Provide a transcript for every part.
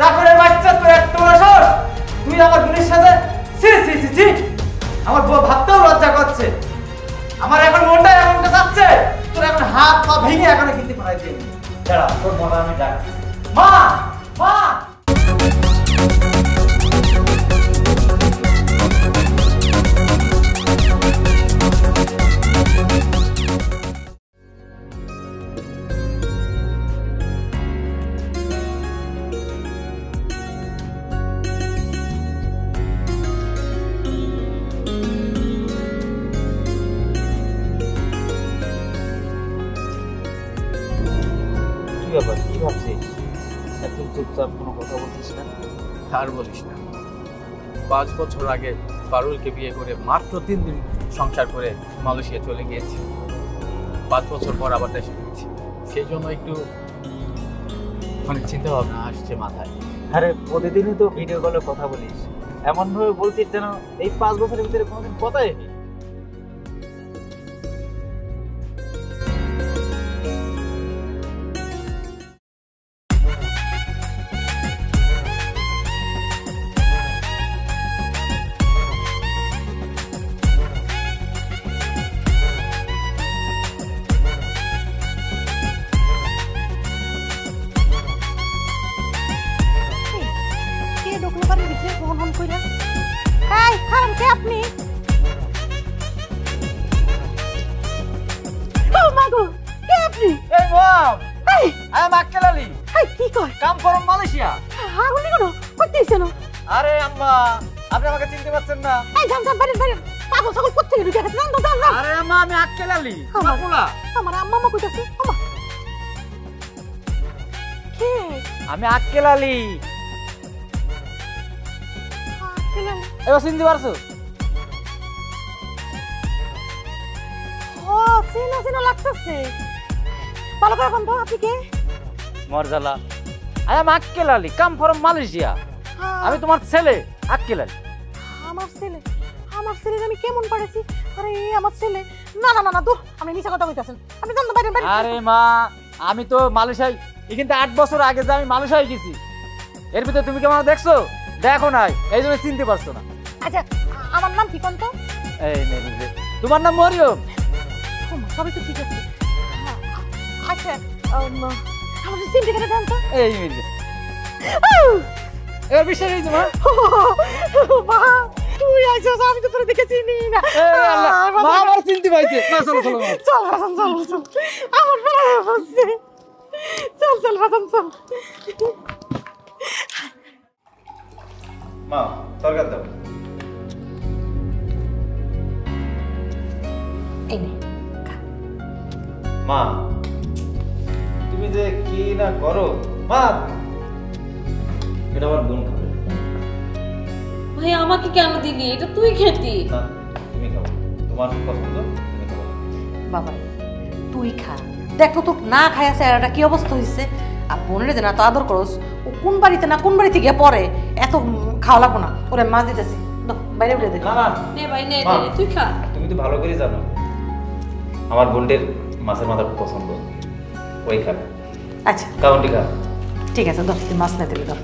চাকরের বাচ্চা তোর এত বড় সাহস, তুই আমার বোনের সাথে ছি ছি ছি ছি, আমার বউ ভাবতেও লজ্জা করছে। আমার এখন মনটা এমনটা যাচ্ছে, তোর এখন হাত পা ভেঙে এখন কিন্তু পাঠাই দিয়ে দাঁড়া, তোর মনে আমি ডাকছি। মা মা কি ভাবছিস? এত চুপচাপ কোনো কথা বলছিস না? আর বলিস না, 5 বছর আগে পারুলকে বিয়ে করে মাত্র 3 দিন সংসার করে মালয়েশিয়া চলে গিয়েছি। 5 বছর পর আবার দেশে ফিরছি, সেই জন্য একটু অনেক চিন্তা ভাবনা আসছে মাথায়। আরে প্রতিদিনই তো ভিডিও কলে কথা বলিস, এমন ভাবে বলছিস যেন এই 5 বছরের ভিতরে কোনোদিন কথাই হয়নি। আরে আম্মা, আপনি আমাকে চিনতে পারছেন না? পাগল ছাগল কোত্থেকে ঢুকে গেছে? আরে আম্মা, আমি আক্কেল আলী, তোমার পোলা। আমার আম্মা মা কইতাছে, আম্মা কে? আমি আক্কেল আলী। আক্কেল আলী এবার চিনতে পারছো? ও চিনা চিনা লাগতেছে। ভালো করে বন্ধু, আপনি কে? মরজালা, আই এম আক্কেল আলী, কাম ফ্রম মালয়েশিয়া। আমি তোমার ছেলে আক্কেল আলী। আমার ছেলে? আমার ছেলে আমি কেমন পারেছি? আরে আমার ছেলে, না না না না, দূর, আমি মিছা কথা কইতাছেন। আপনি জানতে পারেন? আরে মা, আমি তো মালয়েশিয়ায় কিন্তু 8 বছর আগে যে আমি মালয়েশিয়ায় গেছি, এর ভিতরে তুমি কেমন দেখছো? দেখো নাই, এই জন্য চিনতে পারছো না। আচ্ছা, আমার নাম কি কোন তো? এই নে, তোমার নাম মরিয়ম। সবই তো ঠিক আছে। আচ্ছা, আমাদের চিনতে কেটে দেন তো। এই মিলে এবার বিশ্বাস হয়েছে মা? মা তুই আইছস, আমি তো তোরে দেখে চিনি না। মা আমার চিনতে পাইছে। না চলো চলো চল হাসান, চল চল, আমার বেলা বসছে। চল চল হাসান, চল। মা তরকারি দাও। এই নে মা, তুমি যে কি না করো মা। এটা আমার বোন খাবে। ভাই আমাকে কেন দিলি? এটা তুই খেতি। না তুমি খাও, তোমার পছন্দ, তুমি খাও। বাবা তুই খা, দেখ তো তোর না খায় আছে এটা কি অবস্থা হইছে। আর বোনের যে না তো আদর করস, ও কোন বাড়িতে না কোন বাড়ি থেকে পরে এত খাওয়া লাগবো না। ওরে মাছ দিতেছি, বাইরে উঠে দেখ। না না নে ভাই নে, তুই খা। তুমি তো ভালো করে জানো আমার বোনদের মাছের মাথা পছন্দ, ওই খাবে। আচ্ছা কাউন্টি খা। ঠিক আছে, ধর তুই মাছ না দিলে ধর।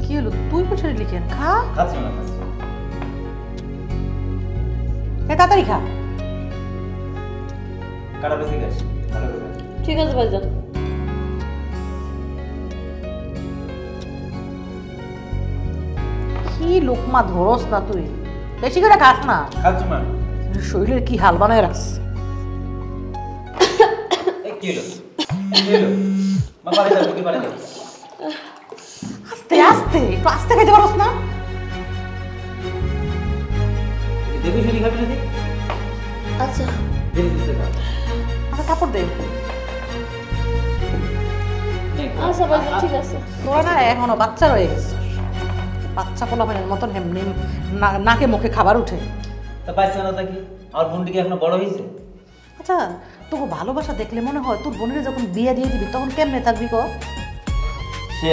কি হলো, তুই বসে লিখেন? খা। খাচ্ছি না, খাচ্ছি। তাড়াতাড়ি খা। কাটা বেশি খাস, ভালো করে। ঠিক আছে ভাইজান। কি লোকমা ধরস না তুই, বেশি করে খাস না। খাচ্ছি মা। শরীরের কি হাল বানায় রাখস। কি হলো? কি হলো? মা পারে যাও, কি পারে যাও। আস্তে আস্তে, একটু আস্তে খাইতে পারস না? দেখি শুনি খাবি নাকি? আচ্ছা দেখি দিতে খা। আচ্ছা কাপড় দে। আচ্ছা ভাইজান, ঠিক আছে। তোরা না এখনো বাচ্চা রয়ে গেছে, বাচ্চা পোলাপানের মতন এমনি নাকে মুখে খাবার উঠে। তা বাচ্চা না থাকি, আমার বোনটি কি এখনো বড় হয়েছে? আচ্ছা তোকে ভালোবাসা দেখলে মনে হয় তোর বোনের যখন বিয়ে দিয়ে দিবি তখন কেমনে থাকবি ক? সে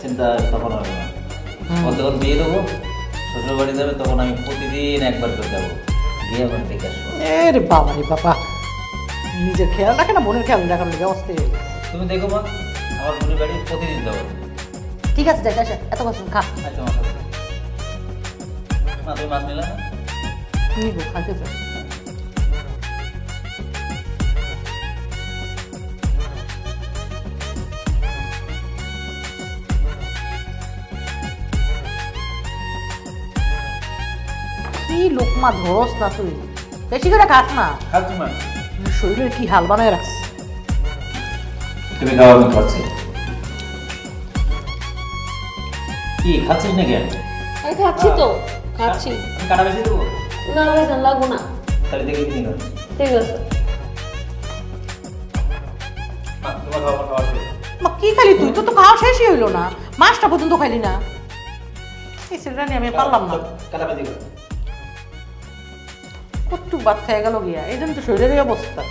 চিন্তা তখন হবে না। ও যখন বিয়ে দেবো, শ্বশুর বাড়ি যাবে, তখন আমি প্রতিদিন একবার করে যাবো, গিয়ে আমার দেখে আসবো। এরে বাবা রে বাবা, নিজের খেয়াল রাখে না, বোনের খেয়াল রাখার লেগে অস্থির হয়ে গেছে। তুমি দেখো মা, আমার বোনের বাড়ি প্রতিদিন যাবো। ঠিক আছে যাই আসে, এত কথা খা। আচ্ছা মা, মা তুমি মাছ নিলে না? নিব, খাইতে চাই। কি লোকমা ধরস না তুই, বেশি করে খাস না, খাচ্ছি মা। শরীরের কি হাল বানায় রাখছিস। তুমি খাওয়া, আমি খাচ্ছি। কি খাচ্ছিস নাকি? আমি খাচ্ছি তো, খাচ্ছি। আমি কাটা বেশি দেবো? না ভাইজান লাগবো না। তাহলে দেখে কি নিল? ঠিক আছে। তোমার খাওয়া খাওয়া শেষ। মা কি খালি তুই, তো খাওয়া শেষই হইলো না, মাছটা পর্যন্ত খাইলি না। এই ছেলেটা নিয়ে আমি পারলাম না। কাটা বেশি করে। কত বাদ খেয়ে গেল গিয়া, এই জন্য তো শরীরের এই অবস্থা।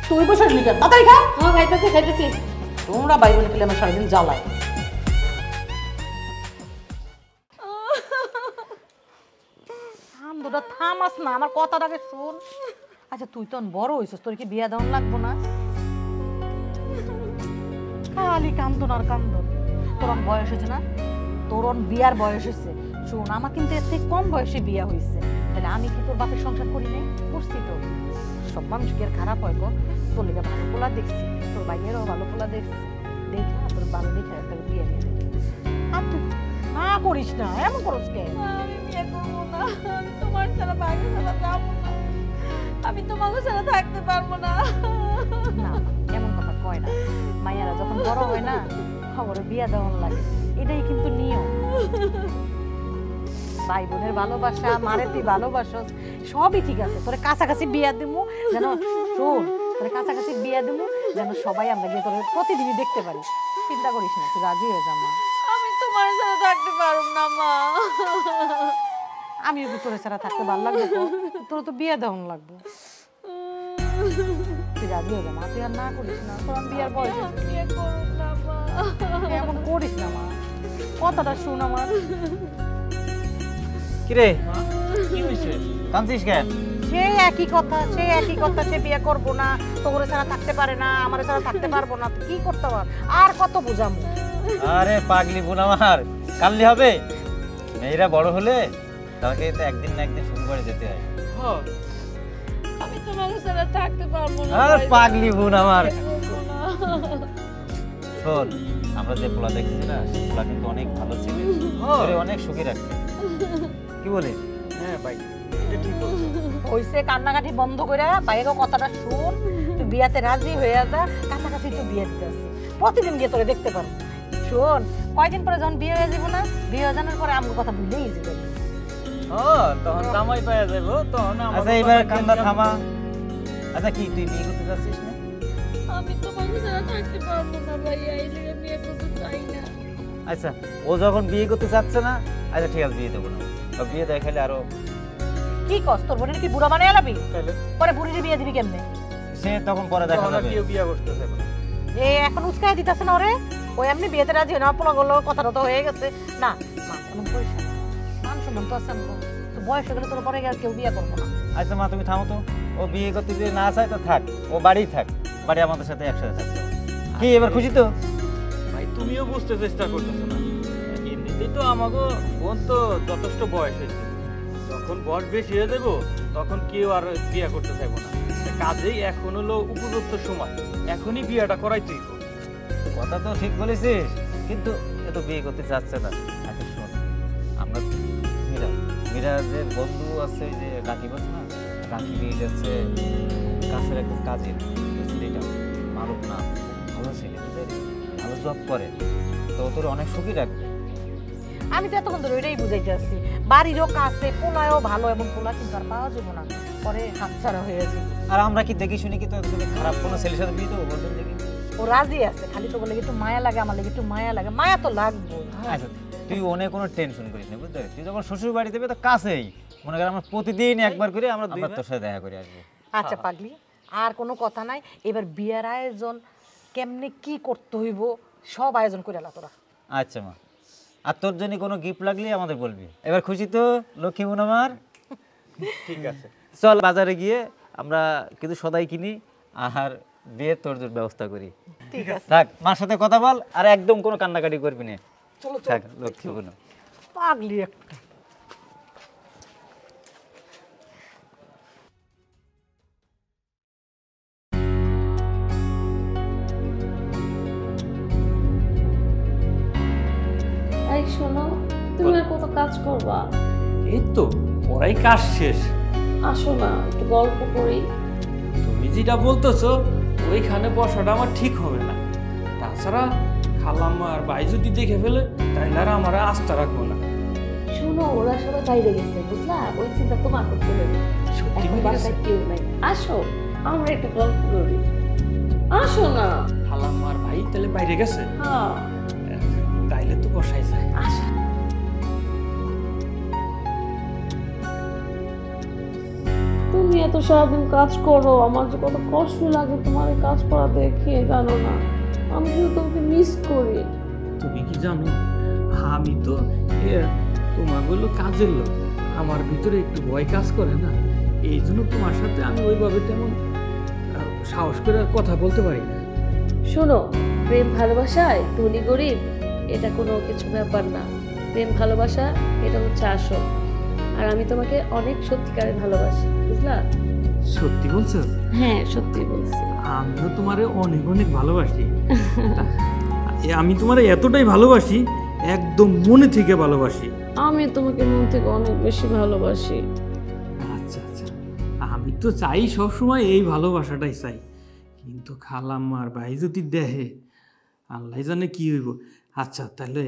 তুই বসে লিখেন তাড়াতাড়ি খা। হ্যাঁ খাইতেছি খাইতেছি। তোমরা ভাই বোন খেলে আমার সারাদিন জ্বালায়। দুটা থামাস না, আমার কথাটাকে শোন। আচ্ছা তুই তো বড় হইছিস, তোর কি বিয়া দেওয়ান লাগবো না? খালি কান্দন আর কান্দন। তোর বয়স হয়েছে না, তোর বিয়ার বয়স হয়েছে। শোন, আমার কিন্তু এর থেকে কম বয়সে বিয়া হয়েছে, তাহলে আমি কি তোর বাপের সংসার করি নাই? করছি তো। সব মানুষ কি আর খারাপ হয় গো? তোর লেগে ভালো পোলা দেখছি, তোর বাইরেরও ভালো পোলা দেখছি, দেখা তোর ভালো দেখে একটা বিয়ে নিয়ে আর তুই না করিস না, এমন করস কে? আমি বিয়ে করবো না, আমি তোমার ছাড়া বাইরে ছাড়া যাবো না, আমি তোমাকে ছাড়া থাকতে পারবো না। না, এমন কথা কয় না। মাইয়ারা যখন বড় হয় না, খবরে বিয়া দেওয়ান লাগে, এটাই কিন্তু নিয়ম। ভাই বোনের ভালোবাসা, মারে তুই ভালোবাসস, সবই ঠিক আছে। তোরে কাছাকাছি বিয়া দিমু যেন, শোন, তোরে কাছাকাছি বিয়া দিমু যেন সবাই আমরা গিয়ে তোরে প্রতিদিনই দেখতে পারি। চিন্তা করিস না, তুই রাজি হয়ে যা মা। আমি তোমার ছাড়া থাকতে পারবো না মা। আমিও কি তোরে ছাড়া থাকতে ভালো লাগবে? তোর তো বিয়া দেওয়ান লাগবে। তুই রাজি হয়ে যা মা, তুই আর না করিস না, তোর বিয়ার বয়স হয়েছে। বিয়ে করব না মা। এমন করিস না মা, কথাটা শুন আমার। কিরে কি হয়েছে, কাঁদছিস কেন? সে একই কথা, সে একই কথা, সে বিয়ে করবো না, তোর ছাড়া থাকতে পারে না, আমার ছাড়া থাকতে পারবো না। কি করতে পার, আর কত বুঝামু? আরে পাগলি বোন আমার, কানলি হবে? মেয়েরা বড় হলে তাকে তো একদিন না একদিন শুরু করে যেতে হয়। আমি তোমাকে ছাড়া থাকতে পারবো না। আর পাগলি বোন আমার, পারবো না। শোন, আমরা যে পোলা দেখছি না, সেই পোলা কিন্তু অনেক ভালো ছিল, অনেক সুখী রাখবে। কি বলিস? হ্যাঁ ভাই, এটা ঠিক বলছো। হইছে কান্নাকাটি বন্ধ করে বাইরেও কথাটা শুন। তুই বিয়াতে রাজি হয়ে যা, কাছাকাছি তুই বিয়ে দিতে আসছিস, প্রতিদিন গিয়ে তোরে দেখতে পারবো। শোন, কয়দিন পরে যখন বিয়ে হয়ে যাবো না, বিয়ে হয়ে যাওয়ার পরে আমার কথা ভুলেই যাবে। তখন জামাই পাওয়া যাবে, তখন আচ্ছা এবার কান্না থামা। আচ্ছা কি তুই বিয়ে করতে যাচ্ছিস না? আমি তোমাকে ছাড়া থাকতে পারবো না ভাইয়া, এই লেগে বিয়ে করতে চাই না। আচ্ছা ও যখন বিয়ে করতে চাচ্ছে না, আচ্ছা ঠিক আছে বিয়ে দেবো না। বিয়ে দেখালে আরো কি কস, তোর বোনের কি বুড়া বানিয়ে লাবি? পরে বুড়ির বিয়ে দিবি কেমনে? সে তখন পরে দেখা যাবে। কেউ বিয়ে করতেছে না। এ এখন উস্কায় দিতেছে না ওরে, ও এমনি বিয়েতে রাজি হয় না, পোলা গেল, কথাটা তো হয়ে গেছে। না মা, এমন করিস না, মান সম্মান তো আছে, তো বয়স হয়ে গেলে তোর পরে কেউ বিয়ে করবো না। আচ্ছা মা তুমি থামো তো, ও বিয়ে করতে যদি না চায় তো থাক, ও বাড়িই থাক, বাড়ি আমাদের সাথে একসাথে থাকবে। কি এবার খুশি তো? ভাই তুমিও বুঝতে চেষ্টা করতেছো না, এমনিতেই তো আমাকে বোন তো যথেষ্ট বয়স হয়েছে, যখন বয়স বেশি হয়ে যাবো তখন কেউ আর বিয়ে করতে চাইবো না। কাজেই এখন হলো উপযুক্ত সময়, এখনই বিয়েটা করাইতেই হবে। কথা তো ঠিক বলেছিস, কিন্তু এ তো বিয়ে করতে চাচ্ছে না। আচ্ছা শোন, আমরা মীরা যে বন্ধু আছে, ওই যে রাকিব আছে না, রাকিব যাচ্ছে কাছের একদম কাজের ছেলেটা, মারুক না, ভালো ছেলে, বুঝলি, ভালো জব করে, তো তোর অনেক সুখী রাখবে। আমি তো এতক্ষণ ধরে ওইটাই বুঝাইতে আসছি, বাড়িরও কাছে, পোলায়ও ভালো, এমন পোলা কিন্তু আর পাওয়া যাবো না, পরে হাতছাড়া হয়ে যাবে। আর আমরা কি দেখি শুনি কি তো খারাপ কোনো ছেলের সাথে বিয়ে দেবো? বলবেন দেখি। ও রাজি আছে, খালি তো বলে একটু মায়া লাগে, আমার লাগে একটু মায়া লাগে, মায়া তো লাগবে। আচ্ছা তুই অনেক কোনো টেনশন করিস না, বুঝতে, তুই যখন শ্বশুর বাড়ি দেবে তো কাছেই, মনে কর আমরা প্রতিদিন একবার করে আমরা তোর সাথে দেখা করে আসবো। আচ্ছা পাগলি, আর কোনো কথা নাই, এবার বিয়ের আয়োজন কেমনে কি করতে হইব সব আয়োজন করে আলা তোরা। আচ্ছা মা, আর তোর জন্য কোনো গিফট লাগলে আমাদের বলবি। এবার খুশি তো লক্ষ্মী বোন আমার? ঠিক আছে, চল বাজারে গিয়ে আমরা কিছু সদাই কিনি আর বিয়ের তোরজোর ব্যবস্থা করি। ঠিক আছে থাক, মার সাথে কথা বল আর একদম কোনো কান্নাকাটি করবি না। চলো থাক, লক্ষ্মী কোনো পাগলি একটা। এই শোনো, তুমি আর কত কাজ করবা? এই তো পড়াই কাজ শেষ। আসো না একটু গল্প করি। তুমি যেটা বলতেছো ওইখানে বসাটা আমার ঠিক হবে না। তাছাড়া খালাম্মা আর ভাই যদি দেখে ফেলে তাইলে আর আমার আস্থা রাখবো না। শোনো, ওরা সবাই বাইরে গেছে, বুঝলা? ওই চিন্তা তোমার করতে হবে। সত্যি এখন বলে গেছে? বাসায় কেউ নাই। আসো, আমরা একটু গল্প করি। আসো না। খালাম্মা আর ভাই তাহলে বাইরে গেছে? হ্যাঁ, তাইলে তো বসাই যায়। আসো। তুমি এত সারাদিন কাজ করো, আমার যে কত কষ্ট লাগে তোমার এই কাজ করা দেখে, জানো না? আমি শুধু তোমাকে মিস করি। তুমি কি জানো আমি তো তোমাগুলো কাজের লোক, আমার ভিতরে একটু ভয় কাজ করে না, এই জন্য তোমার সাথে আমি ওইভাবে তেমন সাহস করে কথা বলতে পারি না। শোনো, প্রেম ভালোবাসায় ধনী গরিব এটা কোনো কিছু ব্যাপার না। প্রেম ভালোবাসা এটা হচ্ছে আসল। আর আমি তোমাকে অনেক সত্যিকারে ভালোবাসি, বুঝলা? সত্যি বলছো? হ্যাঁ, সত্যি বলছি। আমিও তোমারে অনেক অনেক ভালোবাসি। আমি তোমারে এতটাই ভালোবাসি, একদম মনে থেকে ভালোবাসি। আমি তোমাকে মন থেকে অনেক বেশি ভালোবাসি। আচ্ছা আচ্ছা, আমি তো চাই সবসময় এই ভালোবাসাটাই চাই, কিন্তু খালাম্মা আর ভাই যদি দেখে আল্লাহ জানে কি হইব। আচ্ছা তাহলে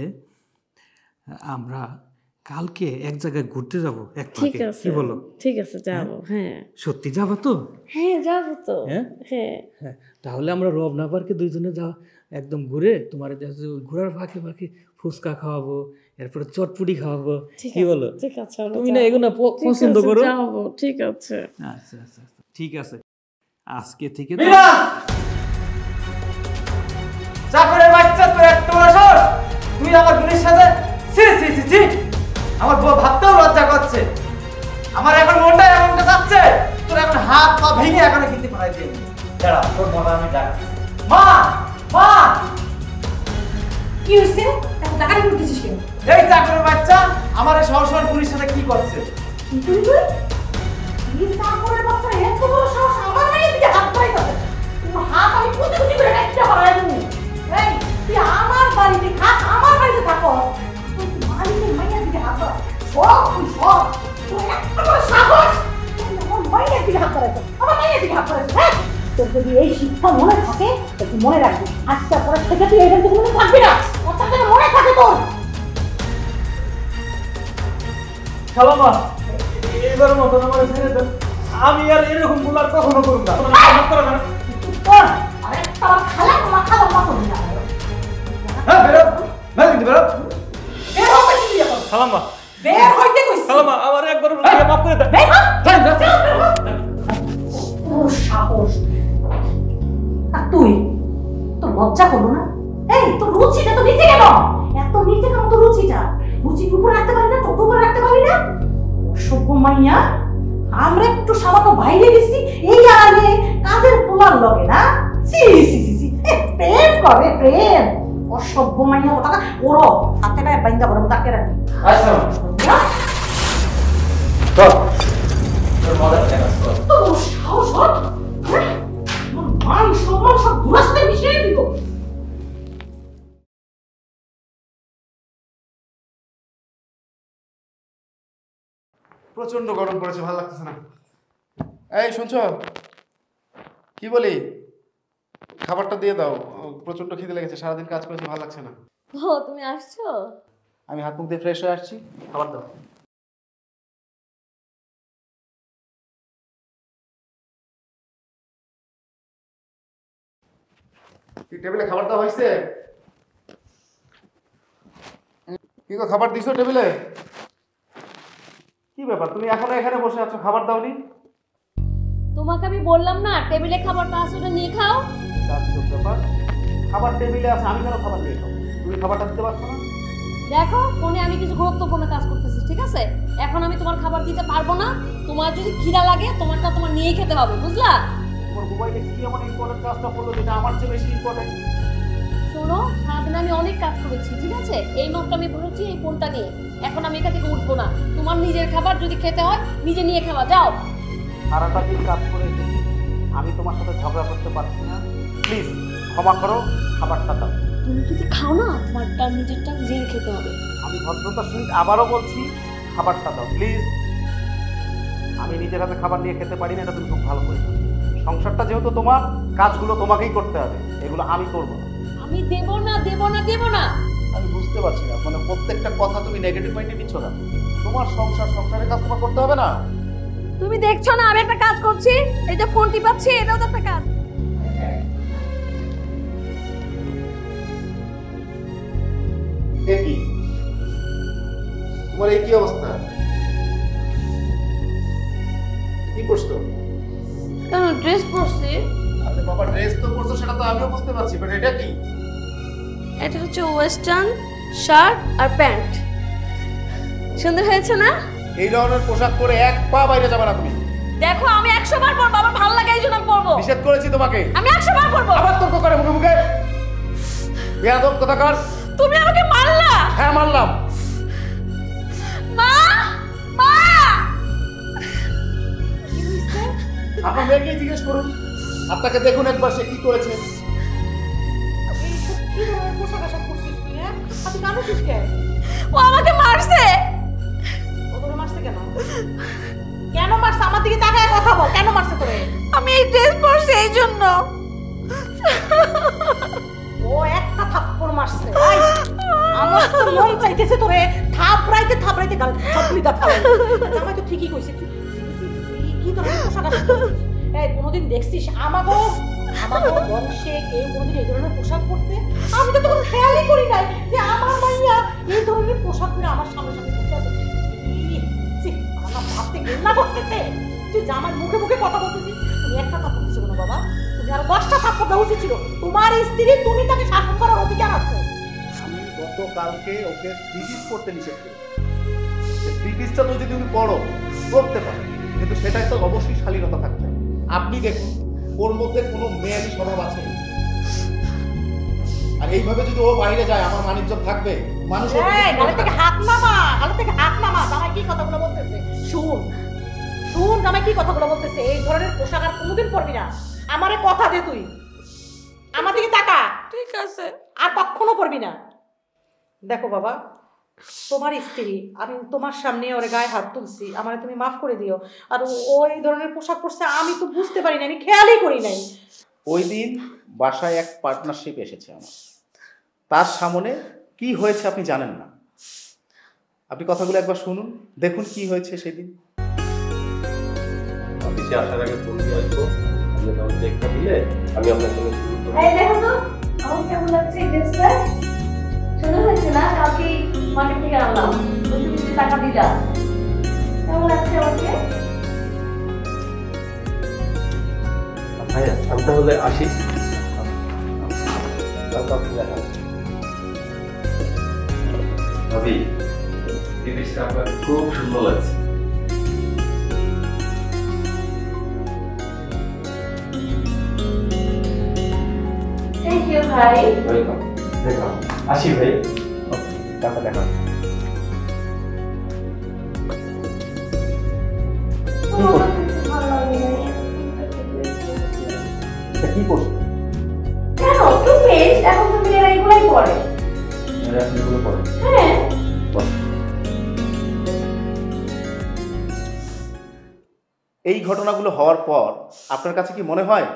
আমরা কালকে এক জায়গায় ঘুরতে যাব, এক ঠিক পার্কে, আছে, কি বলো? ঠিক আছে, যাবো। হ্যাঁ সত্যি যাবো তো? হ্যাঁ, যাবো তো। হ্যাঁ হ্যাঁ, হ্যাঁ, তাহলে আমরা রবনা পার্কে দুইজনে যা একদম ঘুরে তোমার ঘোরার ফাঁকে ফাঁকে ফুচকা খাওয়াবো, এরপরে চটপুটি খাওয়াবো, ঠিক কি আছে, বলো? ঠিক আছে, আমরা তুমি না যাবো। এগুলো ঠিক পছন্দ আছে, করো? যাবো, ঠিক আছে। আচ্ছা আচ্ছা আচ্ছা, ঠিক আছে। আজকে থেকে চাকরের বাচ্চা, তুই একটু বছর তুই আমার বোনের সাথে ছি ছি ছি ছি, আমার বউ ভাবতেও লজ্জা করছে। আমার এখন মনটা এমনটা যাচ্ছে, তোর এখন হাত পা ভেঙে এখন কিন্তু পাঠাই দিয়ে দাঁড়া, তোর মনে আমি ডাক। মা মা, কি হইছে? এত টাকারি করতেছিস কেন? এই চাকরের বাচ্চা আমার এই সহসর বোনের সাথে কি করছে? কি তুই তুই? এই চাকরের বাচ্চা এত বড় সাহস আমার মেয়ের দিকে হাত বাড়াইতেছে। তোর হাত আমি কুচি কুচি করে কাটতে হারাই দেবো। এই তুই আমার বাড়িতে খাস, আমার বাড়িতে থাকো, তুই মালিকের মাইয়ার দিকে হাত বাড়াই। সব তুই সব, তোর এত বড় সাহস, তুই আমার মাইয়ার দিকে হাত বাড়াইছ, আমার মাইয়ার দিকে হাত বাড়াইছ। হ্যাঁ, তোর যদি এই শিক্ষা মনে থাকে তো তুই মনে রাখবি, আজকের পরের থেকে তুই এখান থেকে মনে থাকবি না, কথা যেন মনে থাকে তোর। খালাম্মা এবার মতন আমার ছেড়ে দেন, আমি আর এরকম ভুল আর কখনো করব না। আরেকটা খালা মাথা করবি না। হ্যাঁ বেরো, বেরো কিন্তু বেরো। বের হতে কি এখন? খালাম্মা, বের হইতে কইছি। খালাম্মা আমার একবার মাফ করে দেন। বের হ। যাই যা। তোর সাহস। আর তুই তোর লজ্জা করলো না? এই তোর রুচিটা তো নিচে গেল। এত নিচে কেন তোর রুচিটা? রুচি উপরে রাখতে পারি না, তোর উপরে রাখতে পারি না? সভ্য মাইয়া, আমরা একটু সামান্য বাইরে গেছি এই আলে কাজের পোলার লগে না? সি সি সি সি, প্রেম করে প্রেম। অসভ্য মাইয়া কথা ওরো হাতে গায়ে বাইন্দা বড় তাকে রাখবি। আচ্ছা চল, তোর মজা দেখা চল। তোর সাহস হয়? হ্যাঁ? আমার মান সম্মান সব ধুলার সাথে মিশিয়ে দিব। প্রচন্ড গরম পড়েছে, ভালো লাগতেছে না। এই শুনছো কি বলি? খাবারটা দিয়ে দাও, প্রচন্ড খিদে লেগেছে, সারাদিন কাজ করেছি, ভালো লাগছে না। ও, তুমি আসছো? আমি হাত মুখ দিয়ে ফ্রেশ হয়ে আসছি, খাবার দাও। টেবিলে খাবার দাও হয়েছে? কি গো, খাবার দিছো টেবিলে? কি ব্যাপার, তুমি এখনো এখানে বসে আছো, খাবার দাওনি? তোমাকে আমি বললাম না টেবিলে খাবারটা আছে, ওটা নিয়ে খাও। চার ব্যাপার, খাবার টেবিলে আছে, আমি কেন খাবার দিয়ে খাবো? তুমি খাবারটা দিতে পারছো না? দেখো ফোনে আমি কিছু গুরুত্বপূর্ণ কাজ করতেছি, ঠিক আছে? এখন আমি তোমার খাবার দিতে পারবো না। তোমার যদি খিদা লাগে তোমারটা তোমার নিয়েই খেতে হবে, বুঝলা? তোমার মোবাইলে কি এমন ইম্পর্টেন্ট কাজটা করলো যেটা আমার চেয়ে বেশি ইম্পর্টেন্ট? শোনো, সারাদিন আমি অনেক কাজ করেছি, ঠিক আছে? এই মাত্র আমি বলেছি এই ফোনটা নিয়ে। এখন আমি এখান থেকে উঠবো না। তোমার নিজের খাবার যদি খেতে হয় নিজে নিয়ে খাওয়া, যাও। সারাটা দিন কাজ করে এসেছি, আমি তোমার সাথে ঝগড়া করতে পারছি না। প্লিজ ক্ষমা করো, খাবারটা দাও। তুমি যদি খাও না তোমারটা নিজেরটা নিজের খেতে হবে। আমি ভদ্রতার সহিত আবারও বলছি, খাবারটা দাও প্লিজ। আমি নিজের হাতে খাবার নিয়ে খেতে পারি না, এটা তুমি খুব ভালো করে জানো। সংসারটা যেহেতু তোমার, কাজগুলো তোমাকেই করতে হবে, এগুলো আমি করবো না। আমি দেব না, দেব না, দেব না। আমি বুঝতে পারছি না, মানে প্রত্যেকটা কথা তুমি নেগেটিভ মাইন্ডে নিচ্ছ না। তোমার সংসারের কাজ তোমার করতে হবে না? তুমি দেখছো না আমি একটা কাজ করছি? এই যে ফোন টিপাচ্ছি, এটাও তো একটা কাজ। কি তোমার এই কি অবস্থা? কি করছো? কেন ড্রেস পরছি? আরে বাবা, ড্রেস তো পরছো, সেটা তো আমিও বুঝতে পারছি, বাট এটা কি? এটা হচ্ছে ওয়েস্টার্ন শার্ট আর প্যান্ট। সুন্দর হয়েছে না? এই ধরনের পোশাক পরে এক পা বাইরে যাবে না তুমি। দেখো আমি 100 বার পরবো, আমার ভালো লাগে এই জন্য পরবো। নিষেধ করেছি তোমাকে। আমি 100 বার পরবো। আবার তর্ক করে মুখে মুখে। বেয়াদব কোথাকার। তুমি আমাকে মারলা। হ্যাঁ মারলাম। মা, মা। আপনার মেয়েকে জিজ্ঞেস করুন, আপনাকে দেখুন একবার সে কি করেছে। কি ধরনের পোশাক আশাক করছিস তুই? হ্যাঁ, তুই কাঁদছিস কেন? ও আমাকে মারছে। ও তোরে মারছে কেন? কেন মারছে? আমার দিকে তাকায় কথা বল। কেন মারছে তোরে? আমি এই ড্রেস পরছি এই জন্য। ও একটা থাপ্পড় মারছে। এই, আমার তো মন চাইতেছে তোরে থাপড়াইতে গাল সবগুলি দাঁত ফালাই। জামাই তো ঠিকই কইছে। কি ধরনের পোশাক আশাক করছিস? এই কোনোদিন দেখছিস আমাগো বংশে কেউ কোনোদিন এই ধরনের পোশাক পরতে? আমি তো তখন খেয়ালই করি নাই যে আমার মাইয়া এই ধরনের পোশাক পরে আমার সামনে ঘুরতে আছে। আমার ভাবতে ঘৃণা করতেছে। তুই জামার মুখে মুখে কথা বলতেছিস। তুমি একটা থাপ্পড় দিছো না বাবা, তুমি আরো 10টা থাপ্পড় দেওয়া উচিত ছিল। তোমার স্ত্রী, তুমি তাকে শাসন করার অধিকার আছে। আমি গতকালকে ওকে থ্রি পিস পড়তে নিষেধ করি। থ্রি পিসটা তো যদি তুমি পড়তে পারো, কিন্তু সেটাই তো অবশ্যই শালীনতা থাকতে হবে। আপনি দেখুন ওর মধ্যে কোনো মেয়াদি স্বভাব আছে, আর এইভাবে যদি ও বাইরে যায় আমার মানিজ্য থাকবে? মানুষ গালে থেকে হাত নামা। জামাই কি কথাগুলো বলতেছে শুন, জামাই কি কথাগুলো বলতেছে। এই ধরনের পোশাক আর কোনোদিন পরবি না। আমারে কথা দে তুই, আমার দিকে তাকা। ঠিক আছে, আর কখনো পরবি না। দেখো বাবা, তোমার স্ত্রী, আমি তোমার সামনে ওর গায়ে হাত তুলছি, আমারে তুমি মাফ করে দিও। আর ও এই ধরনের পোশাক পরছে আমি তো বুঝতে পারি না, আমি খেয়ালই করি নাই। ওই দিন বাসায় এক পার্টনারশিপ এসেছে আমার, তার সামনে কি হয়েছে আপনি জানেন না। আপনি কথাগুলো একবার শুনুন, দেখুন কি হয়েছে সেদিন। অফিসে আসার আগে ফোন দিয়ে আসবো, আপনি তখন চেকটা দিলে আমি আপনার সঙ্গে শুরু করবো। এই দেখো তো আমার কেমন লাগছে এই ড্রেসটা? সুন্দর হয়েছে না? কালকে মার্কেট থেকে আনলাম, ওই তুমি টাকা দিলা। কেমন লাগছে আমাকে? ভাইয়া আমি তাহলে আসি। ভাবি, জিনিসটা আপনার খুব সুন্দর লাগছে। থ্যাংক ইউ ভাই। ওয়েলকাম। দেখো আসি ভাই। টাকা দেখা কি করছো? কেন তুমি এখন তুমি এগুলাই পড়ে? এগুলো পড়ে? হ্যাঁ। এই ঘটনাগুলো হওয়ার পর আপনার কাছে কি মনে হয়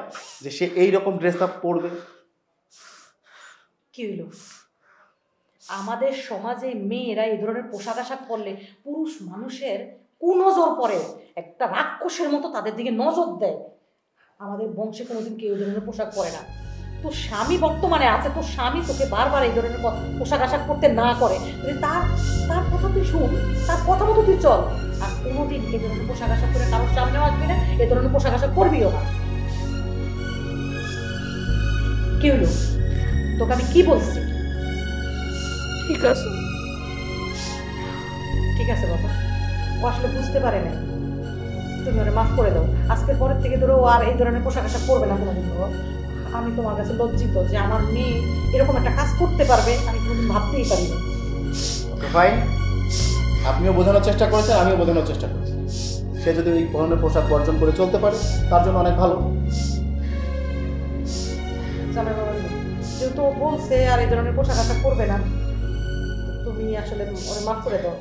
যে সে এই রকম ড্রেস আপ পরবে? কি হইল? আমাদের সমাজে মেয়েরা এই ধরনের পোশাক আশাক পরলে পুরুষ মানুষের কুনজর পড়ে, একটা রাক্ষসের মতো তাদের দিকে নজর দেয়। আমাদের বংশে কোনোদিন কেউ এই ধরনের পোশাক পরে না। তোর স্বামী বর্তমানে আছে, তোর স্বামী তোকে বারবার এই ধরনের পোশাক আশাক করতে না করে, তার কথা তুই শুন, তার কথা মতো তুই চল। আর কোনোদিন এই ধরনের পোশাক আশাক করে কারোর সামনেও আসবি না, এই ধরনের পোশাক আশাক করবিও না। কি হলো? তোকে আমি কি বলছি? ঠিক আছে, ঠিক আছে বাবা, ও আসলে বুঝতে পারে না, তুমি ওরা মাফ করে দাও। আজকের পরের থেকে ধরো ও আর এই ধরনের পোশাক আশাক করবে না কোনোদিন। আমি তোমার কাছে লজ্জিত যে আমার মেয়ে এরকম একটা কাজ করতে পারবে, আমি কোনোদিন ভাবতেই পারি না। ওকে ফাইন, আপনিও বোঝানোর চেষ্টা করেছেন, আমিও বোঝানোর চেষ্টা করেছি। সে যদি এই ধরনের পোশাক বর্জন করে চলতে পারে তার জন্য অনেক ভালো। জামাই বাবা, যেহেতু ও বলছে আর এই ধরনের পোশাক আশাক করবে না, তুমি আসলে ওরা মাফ করে দাও।